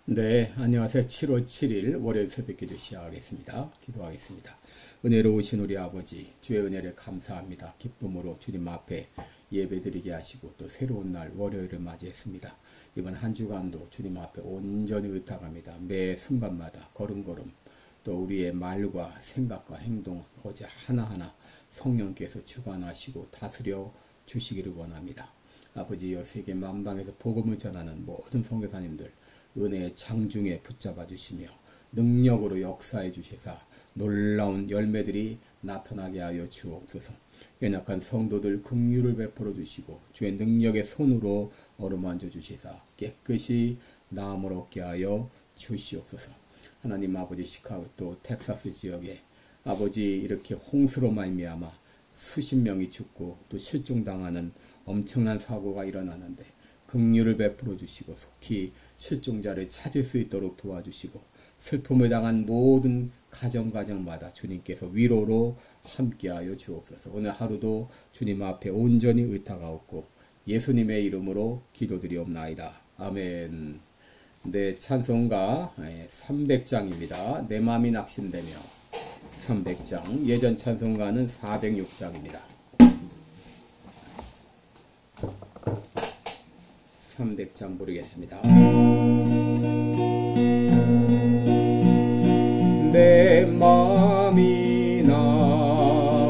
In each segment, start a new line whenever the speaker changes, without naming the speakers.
네, 안녕하세요. 7월 7일 월요일 새벽기도 시작하겠습니다. 기도하겠습니다. 은혜로우신 우리 아버지, 주의 은혜를 감사합니다. 기쁨으로 주님 앞에 예배드리게 하시고 또 새로운 날 월요일을 맞이했습니다. 이번 한 주간도 주님 앞에 온전히 의탁합니다. 매 순간마다 걸음걸음 또 우리의 말과 생각과 행동 어제 하나하나 성령께서 주관하시고 다스려 주시기를 원합니다. 아버지, 여 세계 만방에서 복음을 전하는 모든 선교사님들 은혜의 창중에 붙잡아 주시며 능력으로 역사해 주시사 놀라운 열매들이 나타나게 하여 주옵소서. 연약한 성도들 긍휼을 베풀어 주시고 주의 능력의 손으로 어루만져 주시사 깨끗이 나음을 얻게 하여 주시옵소서. 하나님 아버지, 시카고 또 텍사스 지역에 아버지 이렇게 홍수로 말미암아 수십 명이 죽고 또 실종당하는 엄청난 사고가 일어나는데 긍휼을 베풀어 주시고 속히 실종자를 찾을 수 있도록 도와주시고 슬픔을 당한 모든 가정마다 주님께서 위로로 함께하여 주옵소서. 오늘 하루도 주님 앞에 온전히 의탁하옵고 예수님의 이름으로 기도드리옵나이다. 아멘. 네, 찬송가 300장입니다. 내 마음이 낙심되며 300장. 예전 찬송가는 406장입니다. 300장 부르겠습니다. 내 마음이 낙심되며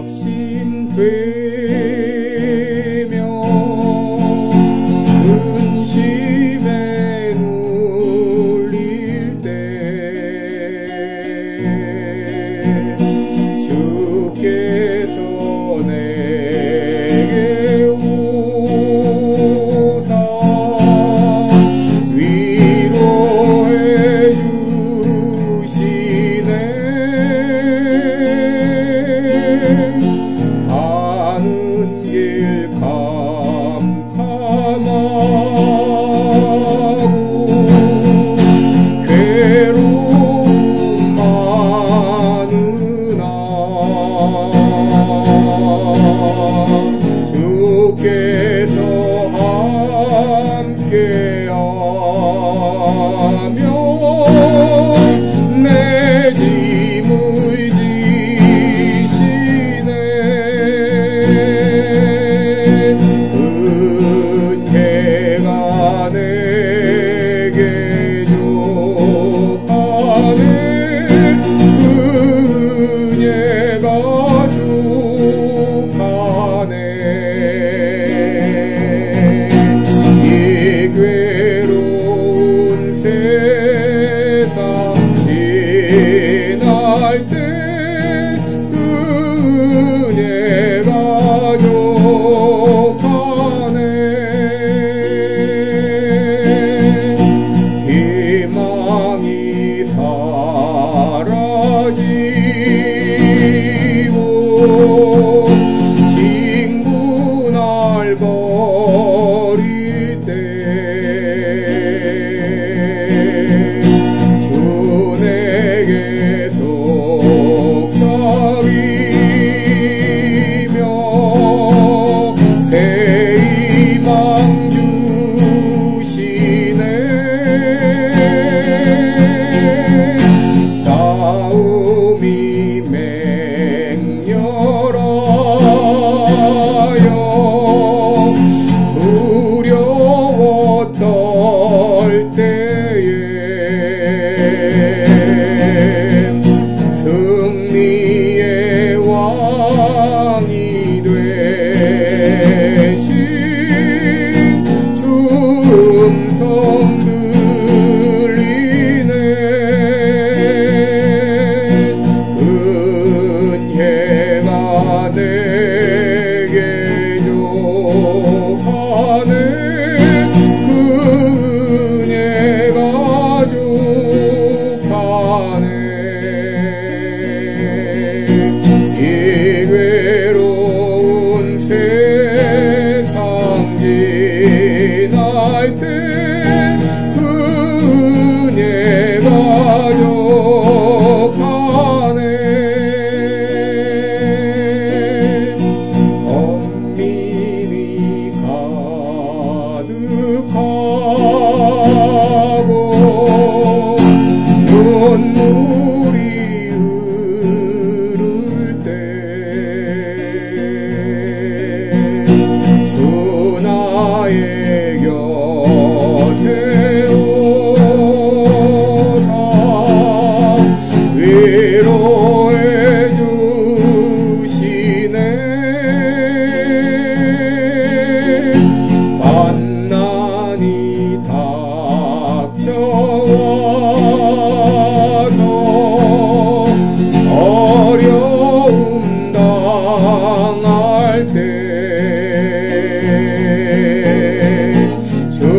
근심에 눌릴 때 주께서 내게 오사 위로해 주시네. 가는 길 캄캄하고 괴로움 많으나 주께서 함께하며 내 짐을 지시네. 은혜가 내게 족하네. 은혜가 족하네. 이 괴로운 세상 지날 때 은혜가 족하네. 희망이 사라지고 징분할 버릴 때 주 내게 속삭이며 새 희망 주시네. 싸움이 맹렬하여 두려웠던 때에 승리의 왕이 되신 주 음성 들리네. 은혜가 내게 족하네. 은혜가 족하네. 이 괴로운 세상 지날 때 은혜가 족하네. 엄민이 가득하고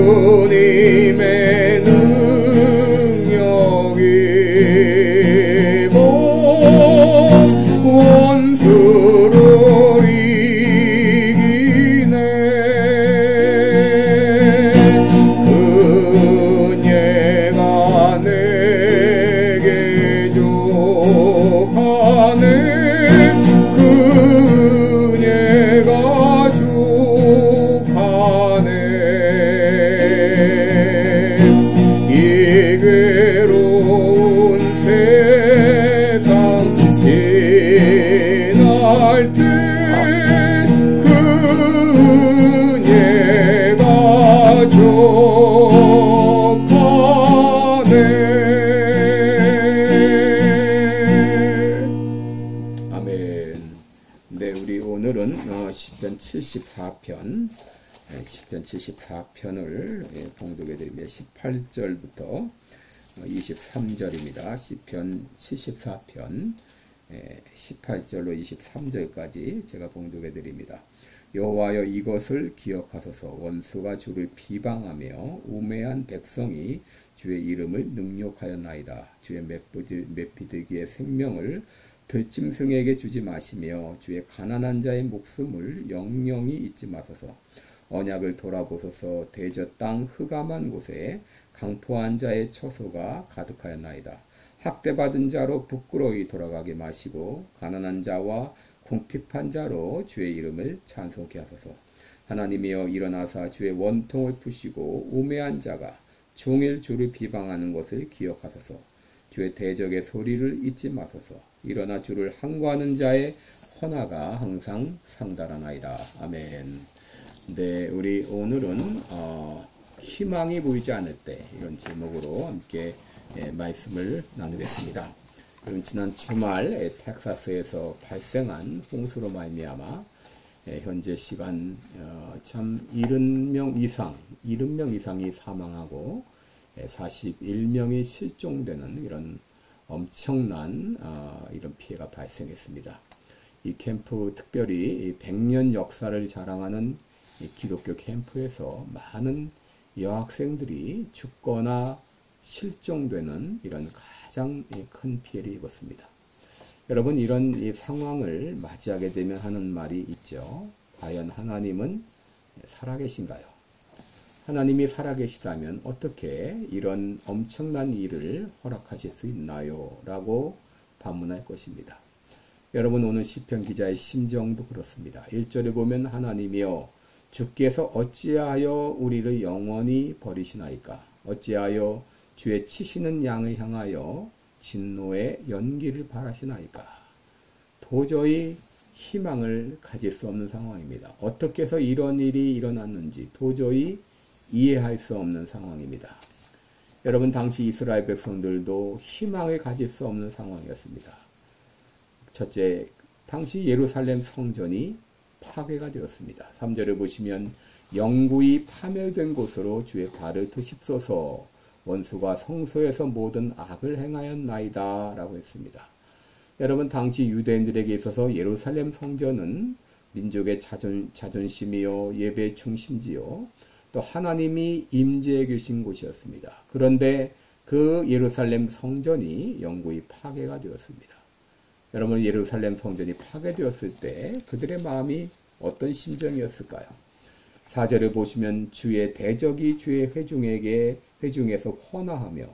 주님의 능력이 원수를 이기네. 그녀가 내게 족하네. 그녀가 족하네. 이 괴로운 세상 지날 때 그녀가 족하네. 아멘. 네, 우리 오늘은 시편 74편 시편 74편을 봉독해 드리며 18절부터 23절입니다. 시편 74편 18절로 23절까지 제가 봉독해 드립니다. 여호와여, 이것을 기억하소서. 원수가 주를 비방하며 우매한 백성이 주의 이름을 능욕하였나이다. 주의 맷비들기의 생명을 들짐승에게 주지 마시며 주의 가난한 자의 목숨을 영영히 잊지 마소서. 언약을 돌아보소서. 대저 땅 흑암한 곳에 강포한 자의 처소가 가득하였나이다. 학대받은 자로 부끄러이 돌아가게 마시고 가난한 자와 궁핍한 자로 주의 이름을 찬송케 하소서. 하나님이여, 일어나사 주의 원통을 푸시고 우매한 자가 종일 주를 비방하는 것을 기억하소서. 주의 대적의 소리를 잊지 마소서. 일어나 주를 항거하는 자의 헌화가 항상 상달하나이다. 아멘. 네, 우리 오늘은 희망이 보이지 않을 때, 이런 제목으로 함께 말씀을 나누겠습니다. 그럼 지난 주말 텍사스에서 발생한 홍수로 말미암아 현재 시간 참 70명 이상이 사망하고 41명이 실종되는 이런 엄청난 이런 피해가 발생했습니다. 이 캠프, 특별히 100년 역사를 자랑하는 이 기독교 캠프에서 많은 여학생들이 죽거나 실종되는 이런 가장 큰 피해를 입었습니다. 여러분, 이런 이 상황을 맞이하게 되면 하는 말이 있죠. 과연 하나님은 살아계신가요? 하나님이 살아계시다면 어떻게 이런 엄청난 일을 허락하실 수 있나요? 라고 반문할 것입니다. 여러분, 오늘 시편 기자의 심정도 그렇습니다. 1절에 보면 하나님이여, 주께서 어찌하여 우리를 영원히 버리시나이까? 어찌하여 주의 치시는 양을 향하여 진노의 연기를 바라시나이까? 도저히 희망을 가질 수 없는 상황입니다. 어떻게 해서 이런 일이 일어났는지 도저히 이해할 수 없는 상황입니다. 여러분, 당시 이스라엘 백성들도 희망을 가질 수 없는 상황이었습니다. 첫째, 당시 예루살렘 성전이 파괴가 되었습니다. 3절을 보시면 영구히 파멸된 곳으로 주의 발을 드십소서. 원수가 성소에서 모든 악을 행하였나이다 라고 했습니다. 여러분, 당시 유대인들에게 있어서 예루살렘 성전은 민족의 자존심이요, 예배 중심지요, 또 하나님이 임재해 계신 곳이었습니다. 그런데 그 예루살렘 성전이 영구히 파괴가 되었습니다. 여러분, 예루살렘 성전이 파괴되었을 때 그들의 마음이 어떤 심정이었을까요? 4절을 보시면 주의 대적이 주의 회중에서 헌화하며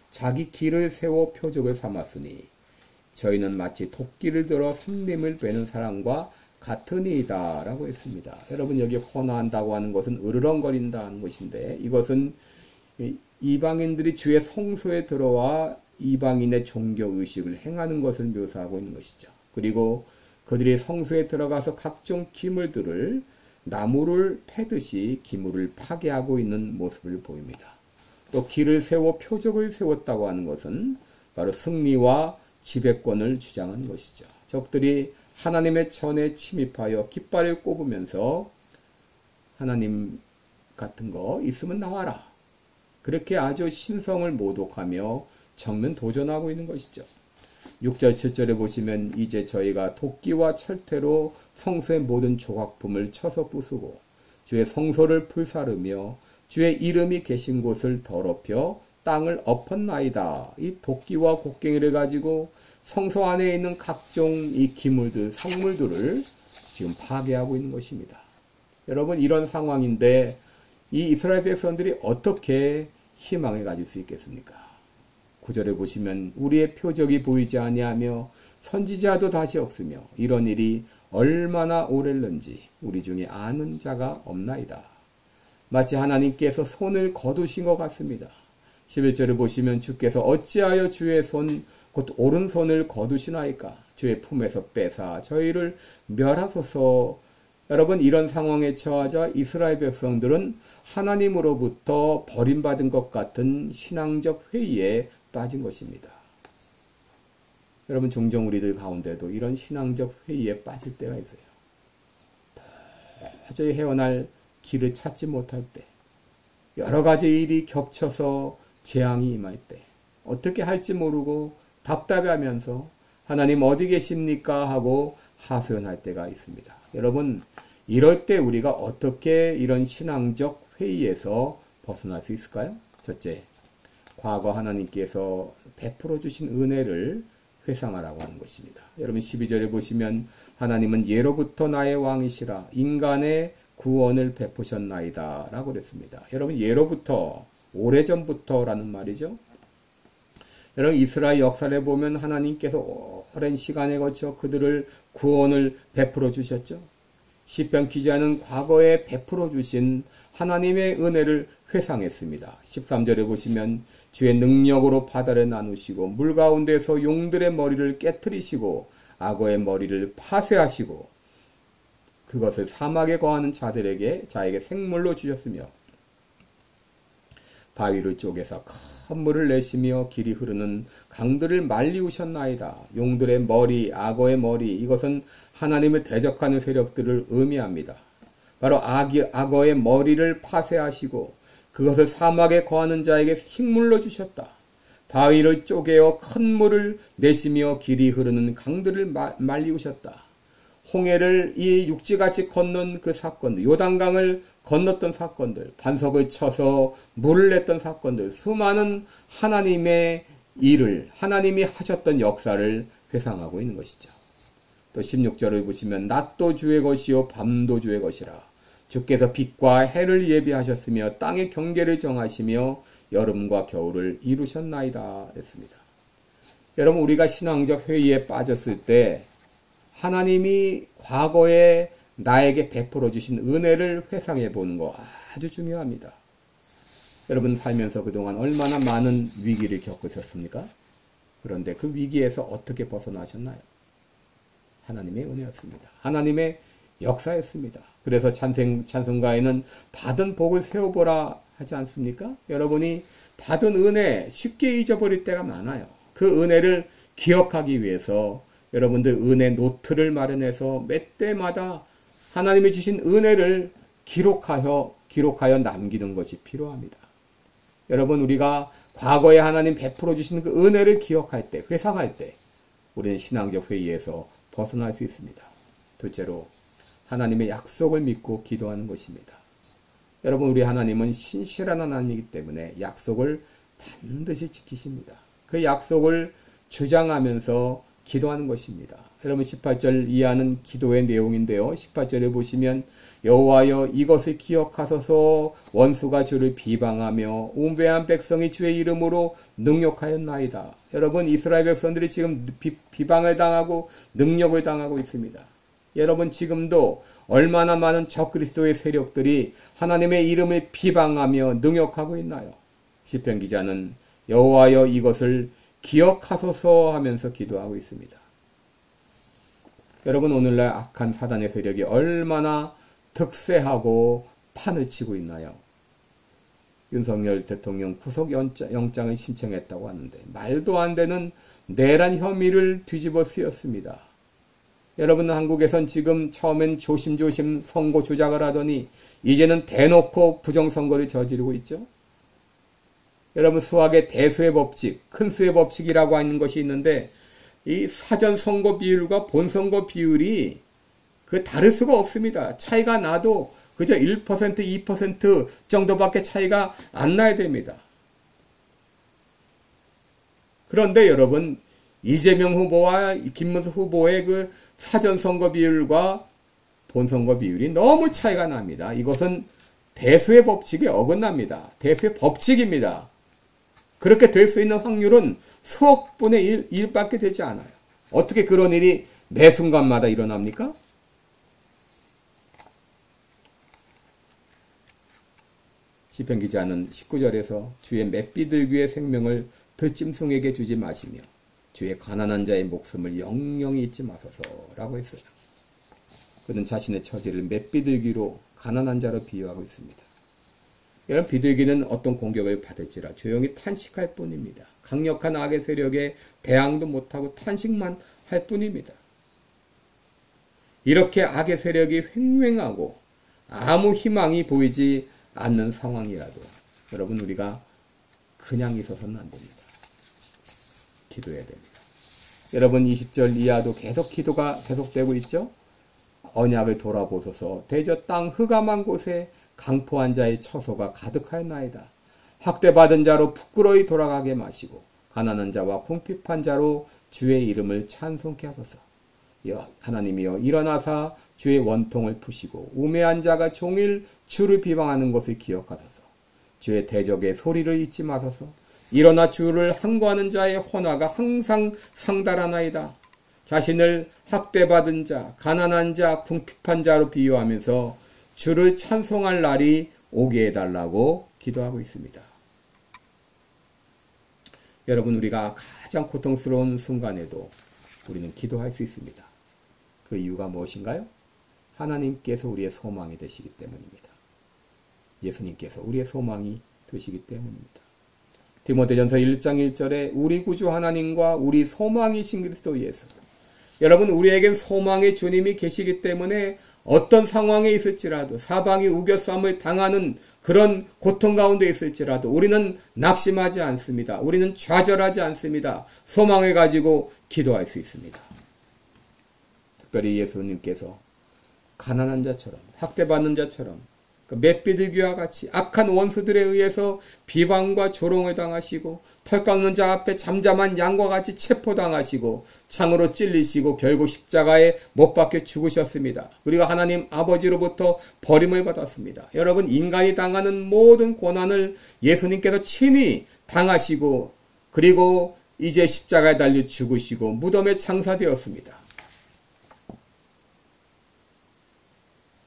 자기 길을 세워 표적을 삼았으니 저희는 마치 토끼를 들어 삼림을 베는 사람과 같으니이다 라고 했습니다. 여러분, 여기 헌화한다고 하는 것은 으르렁거린다 하는 것인데, 이것은 이방인들이 주의 성소에 들어와 이방인의 종교의식을 행하는 것을 묘사하고 있는 것이죠. 그리고 그들이 성소에 들어가서 각종 기물들을 나무를 패듯이 기물을 파괴하고 있는 모습을 보입니다. 또 길을 세워 표적을 세웠다고 하는 것은 바로 승리와 지배권을 주장한 것이죠. 적들이 하나님의 전에 침입하여 깃발을 꼽으면서 하나님 같은 거 있으면 나와라, 그렇게 아주 신성을 모독하며 정면 도전하고 있는 것이죠. 6절 7절에 보시면 이제 저희가 도끼와 철퇴로 성소의 모든 조각품을 쳐서 부수고 주의 성소를 불사르며 주의 이름이 계신 곳을 더럽혀 땅을 엎었나이다. 이 도끼와 곡괭이를 가지고 성소 안에 있는 각종 이 기물들, 성물들을 지금 파괴하고 있는 것입니다. 여러분, 이런 상황인데 이 이스라엘 백성들이 어떻게 희망을 가질 수 있겠습니까? 9절에 보시면 우리의 표적이 보이지 아니하며 선지자도 다시 없으며 이런 일이 얼마나 오랬는지 우리 중에 아는 자가 없나이다. 마치 하나님께서 손을 거두신 것 같습니다. 11절을 보시면 주께서 어찌하여 주의 손 곧 오른손을 거두시나이까? 주의 품에서 빼사 저희를 멸하소서. 여러분, 이런 상황에 처하자 이스라엘 백성들은 하나님으로부터 버림받은 것 같은 신앙적 회의에 빠진 것입니다. 여러분, 종종 우리들 가운데도 이런 신앙적 회의에 빠질 때가 있어요. 도저히 헤어날 길을 찾지 못할 때, 여러 가지 일이 겹쳐서 재앙이 임할 때, 어떻게 할지 모르고 답답해하면서 하나님 어디 계십니까? 하고 하소연할 때가 있습니다. 여러분, 이럴 때 우리가 어떻게 이런 신앙적 회의에서 벗어날 수 있을까요? 첫째, 과거 하나님께서 베풀어 주신 은혜를 회상하라고 하는 것입니다. 여러분, 12절에 보시면 하나님은 예로부터 나의 왕이시라 인간의 구원을 베푸셨나이다 라고 그랬습니다. 여러분, 예로부터, 오래전부터라는 말이죠. 여러분, 이스라엘 역사를 보면 하나님께서 오랜 시간에 거쳐 그들을 구원을 베풀어 주셨죠. 시편 기자는 과거에 베풀어 주신 하나님의 은혜를 회상했습니다. 13절에 보시면 주의 능력으로 바다를 나누시고 물 가운데서 용들의 머리를 깨트리시고 악어의 머리를 파쇄하시고 그것을 사막에 거하는 자에게 생물로 주셨으며 바위를 쪼개서 큰 물을 내시며 길이 흐르는 강들을 말리우셨나이다. 용들의 머리, 악어의 머리, 이것은 하나님을 대적하는 세력들을 의미합니다. 바로 악어의 머리를 파쇄하시고 그것을 사막에 거하는 자에게 식물로 주셨다. 바위를 쪼개어 큰 물을 내시며 길이 흐르는 강들을 말리우셨다. 홍해를 이 육지같이 건넌 그 사건들, 요단강을 건넜던 사건들, 반석을 쳐서 물을 냈던 사건들, 수많은 하나님의 일을, 하나님이 하셨던 역사를 회상하고 있는 것이죠. 또 16절을 보시면 낮도 주의 것이요 밤도 주의 것이라. 주께서 빛과 해를 예비하셨으며 땅의 경계를 정하시며 여름과 겨울을 이루셨나이다 했습니다. 여러분, 우리가 신앙적 회의에 빠졌을 때 하나님이 과거에 나에게 베풀어 주신 은혜를 회상해 보는 거 아주 중요합니다. 여러분, 살면서 그동안 얼마나 많은 위기를 겪으셨습니까? 그런데 그 위기에서 어떻게 벗어나셨나요? 하나님의 은혜였습니다. 하나님의 역사였습니다. 그래서 찬송가에는 받은 복을 세워보라 하지 않습니까? 여러분이 받은 은혜 쉽게 잊어버릴 때가 많아요. 그 은혜를 기억하기 위해서 여러분들 은혜 노트를 마련해서 몇 때마다 하나님이 주신 은혜를 기록하여 남기는 것이 필요합니다. 여러분, 우리가 과거에 하나님 베풀어 주신 그 은혜를 기억할 때, 회상할 때 우리는 신앙적 회의에서 벗어날 수 있습니다. 둘째로 하나님의 약속을 믿고 기도하는 것입니다. 여러분, 우리 하나님은 신실한 하나님이기 때문에 약속을 반드시 지키십니다. 그 약속을 주장하면서 기도하는 것입니다. 여러분, 18절 이하는 기도의 내용인데요. 18절에 보시면 여호와여 이것을 기억하소서. 원수가 주를 비방하며 우매한 백성이 주의 이름으로 능욕하였나이다. 여러분, 이스라엘 백성들이 지금 비방을 당하고 능욕을 당하고 있습니다. 여러분, 지금도 얼마나 많은 적그리스도의 세력들이 하나님의 이름을 비방하며 능욕하고 있나요? 시편 기자는 여호와여 이것을 기억하소서 하면서 기도하고 있습니다. 여러분, 오늘날 악한 사단의 세력이 얼마나 득세하고 판을 치고 있나요? 윤석열 대통령 구속영장을 신청했다고 하는데 말도 안 되는 내란 혐의를 뒤집어 쓰였습니다. 여러분, 한국에선 지금 처음엔 조심조심 선거 조작을 하더니 이제는 대놓고 부정선거를 저지르고 있죠. 여러분, 수학의 대수의 법칙, 큰 수의 법칙이라고 하는 것이 있는데 이 사전 선거 비율과 본 선거 비율이 다를 수가 없습니다. 차이가 나도 그저 1%, 2% 정도밖에 차이가 안 나야 됩니다. 그런데 여러분, 이재명 후보와 김문수 후보의 그 사전선거 비율과 본선거 비율이 너무 차이가 납니다. 이것은 대수의 법칙에 어긋납니다. 대수의 법칙입니다. 그렇게 될 수 있는 확률은 수억 분의 1밖에 되지 않아요. 어떻게 그런 일이 매 순간마다 일어납니까? 시편 기자는 19절에서 주의 맷비둘기의 생명을 들짐승에게 주지 마시며 주의 가난한 자의 목숨을 영영히 잊지 마소서라고 했어요. 그는 자신의 처지를 맷비둘기로 가난한 자로 비유하고 있습니다. 여러분, 비둘기는 어떤 공격을 받을지라 조용히 탄식할 뿐입니다. 강력한 악의 세력에 대항도 못하고 탄식만 할 뿐입니다. 이렇게 악의 세력이 횡행하고 아무 희망이 보이지 않는 상황이라도 여러분, 우리가 그냥 있어서는 안 됩니다. 기도해야 됩니다. 여러분, 20절 이하도 계속 기도가 계속되고 있죠. 언약을 돌아보소서. 대저 땅 흑암한 곳에 강포한 자의 처소가 가득하였나이다. 학대받은 자로 부끄러이 돌아가게 마시고 가난한 자와 궁핍한 자로 주의 이름을 찬송케 하소서. 하나님이여, 일어나사 주의 원통을 푸시고 우매한 자가 종일 주를 비방하는 것을 기억하소서. 주의 대적의 소리를 잊지 마소서. 일어나 주를 항거하는 자의 헌화가 항상 상달하나이다. 자신을 학대받은 자, 가난한 자, 궁핍한 자로 비유하면서 주를 찬송할 날이 오게 해달라고 기도하고 있습니다. 여러분, 우리가 가장 고통스러운 순간에도 우리는 기도할 수 있습니다. 그 이유가 무엇인가요? 하나님께서 우리의 소망이 되시기 때문입니다. 예수님께서 우리의 소망이 되시기 때문입니다. 디모데전서 1장 1절에 우리 구주 하나님과 우리 소망이신 그리스도 예수. 여러분, 우리에겐 소망의 주님이 계시기 때문에 어떤 상황에 있을지라도, 사방이 우겨싸움을 당하는 그런 고통 가운데 있을지라도 우리는 낙심하지 않습니다. 우리는 좌절하지 않습니다. 소망을 가지고 기도할 수 있습니다. 특별히 예수님께서 가난한 자처럼, 학대받는 자처럼, 맷비둘기와 같이 악한 원수들에 의해서 비방과 조롱을 당하시고 털 깎는 자 앞에 잠잠한 양과 같이 체포당하시고 창으로 찔리시고 결국 십자가에 못 박혀 죽으셨습니다. 그리고 하나님 아버지로부터 버림을 받았습니다. 여러분, 인간이 당하는 모든 고난을 예수님께서 친히 당하시고 그리고 이제 십자가에 달려 죽으시고 무덤에 장사되었습니다.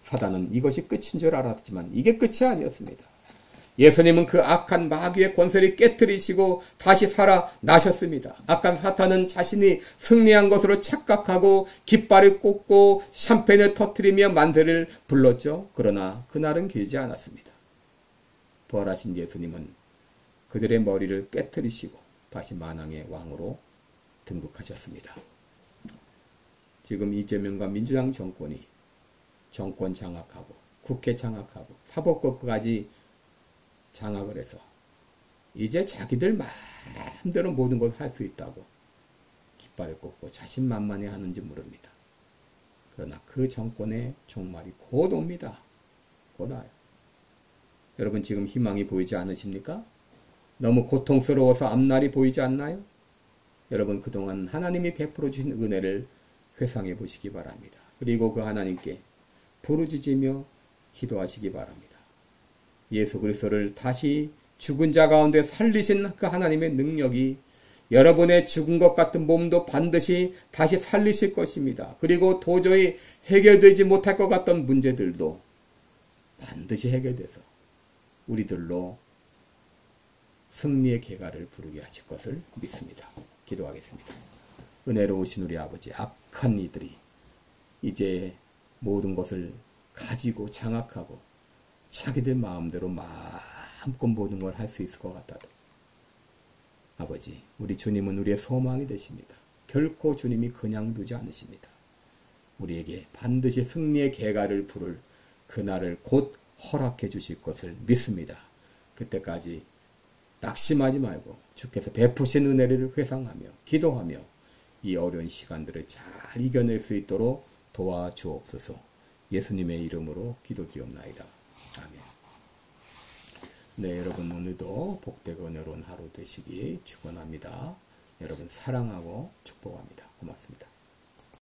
사단은 이것이 끝인 줄 알았지만 이게 끝이 아니었습니다. 예수님은 그 악한 마귀의 권세를 깨뜨리시고 다시 살아나셨습니다. 악한 사탄은 자신이 승리한 것으로 착각하고 깃발을 꽂고 샴페인을 터뜨리며 만세를 불렀죠. 그러나 그날은 길지 않았습니다. 부활하신 예수님은 그들의 머리를 깨뜨리시고 다시 만왕의 왕으로 등극하셨습니다. 지금 이재명과 민주당 정권이 정권 장악하고 국회 장악하고 사법국까지 장악을 해서 이제 자기들 마음대로 모든 걸 할 수 있다고 깃발을 꽂고 자신만만해 하는지 모릅니다. 그러나 그 정권의 종말이 곧 옵니다. 곧 와요. 여러분, 지금 희망이 보이지 않으십니까? 너무 고통스러워서 앞날이 보이지 않나요? 여러분, 그동안 하나님이 베풀어 주신 은혜를 회상해 보시기 바랍니다. 그리고 그 하나님께 부르짖으며 기도하시기 바랍니다. 예수 그리스도를 다시 죽은 자 가운데 살리신 그 하나님의 능력이 여러분의 죽은 것 같은 몸도 반드시 다시 살리실 것입니다. 그리고 도저히 해결되지 못할 것 같던 문제들도 반드시 해결돼서 우리들로 승리의 계가를 부르게 하실 것을 믿습니다. 기도하겠습니다. 은혜로우신 우리 아버지, 악한 이들이 이제 모든 것을 가지고 장악하고 자기들 마음대로 마음껏 모든 걸 할 수 있을 것 같아도 아버지, 우리 주님은 우리의 소망이 되십니다. 결코 주님이 그냥 두지 않으십니다. 우리에게 반드시 승리의 계가를 부를 그날을 곧 허락해 주실 것을 믿습니다. 그때까지 낙심하지 말고 주께서 베푸신 은혜를 회상하며 기도하며 이 어려운 시간들을 잘 이겨낼 수 있도록 도와주옵소서. 예수님의 이름으로 기도드리옵나이다. 아멘. 네, 여러분 오늘도 복되고 은혜로운 하루 되시기 축원합니다. 여러분 사랑하고 축복합니다. 고맙습니다.